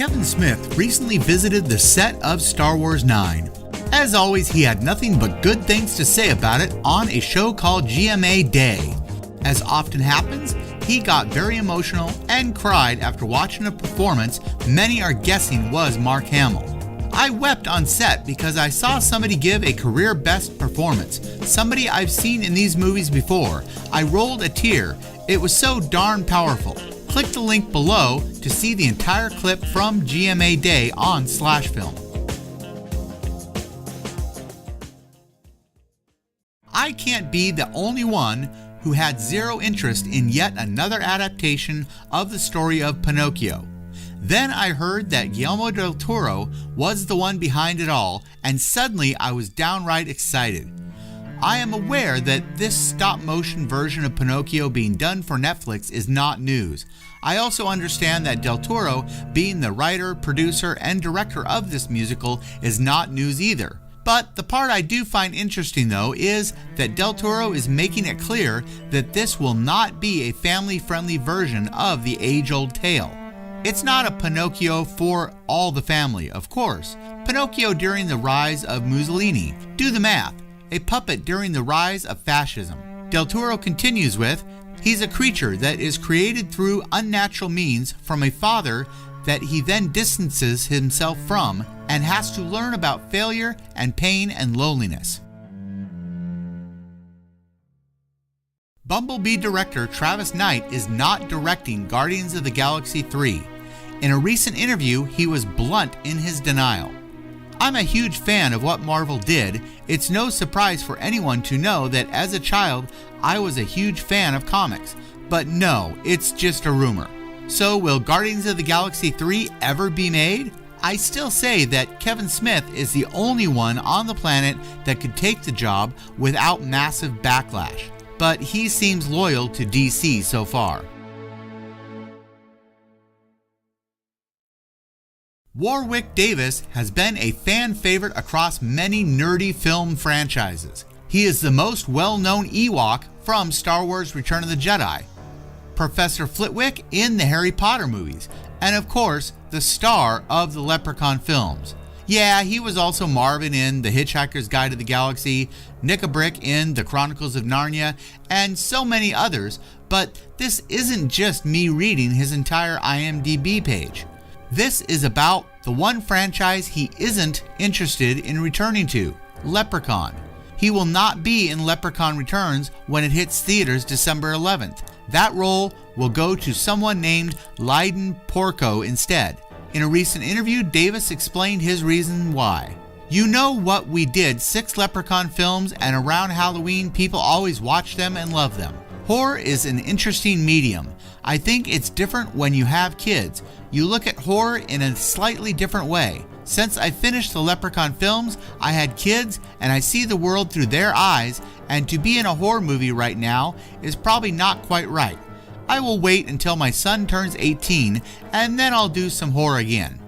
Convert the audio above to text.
Kevin Smith recently visited the set of Star Wars 9. As always, he had nothing but good things to say about it on a show called GMA Day. As often happens, he got very emotional and cried after watching a performance many are guessing was Mark Hamill. I wept on set because I saw somebody give a career best performance, somebody I've seen in these movies before. I rolled a tear. It was so darn powerful. Click the link below to see the entire clip from GMA Day on /film. I can't be the only one who had zero interest in yet another adaptation of the story of Pinocchio. Then I heard that Guillermo del Toro was the one behind it all, and suddenly I was downright excited. I am aware that this stop-motion version of Pinocchio being done for Netflix is not news. I also understand that Del Toro, being the writer, producer, and director of this musical, is not news either. But the part I do find interesting, though, is that Del Toro is making it clear that this will not be a family-friendly version of the age-old tale. It's not a Pinocchio for all the family, of course. Pinocchio during the rise of Mussolini. Do the math. A puppet during the rise of fascism. Del Toro continues with, he's a creature that is created through unnatural means from a father that he then distances himself from and has to learn about failure and pain and loneliness. Bumblebee director Travis Knight is not directing Guardians of the Galaxy 3. In a recent interview, he was blunt in his denial. I'm a huge fan of what Marvel did. It's no surprise for anyone to know that as a child, I was a huge fan of comics. But no, it's just a rumor. So will Guardians of the Galaxy 3 ever be made? I still say that Kevin Smith is the only one on the planet that could take the job without massive backlash. But he seems loyal to DC so far. Warwick Davis has been a fan favorite across many nerdy film franchises. He is the most well-known Ewok from Star Wars Return of the Jedi, Professor Flitwick in the Harry Potter movies, and of course, the star of the Leprechaun films. Yeah, he was also Marvin in The Hitchhiker's Guide to the Galaxy, Nickabrick in The Chronicles of Narnia, and so many others, but this isn't just me reading his entire IMDb page. This is about the one franchise he isn't interested in returning to, Leprechaun. He will not be in Leprechaun Returns when it hits theaters December 11th. That role will go to someone named Leiden Porco instead. In a recent interview, Davis explained his reason why. You know what we did 6 Leprechaun films, and around Halloween people always watch them and love them. Horror is an interesting medium. I think it's different when you have kids. You look at horror in a slightly different way. Since I finished the Leprechaun films, I had kids and I see the world through their eyes, and to be in a horror movie right now is probably not quite right. I will wait until my son turns 18 and then I'll do some horror again.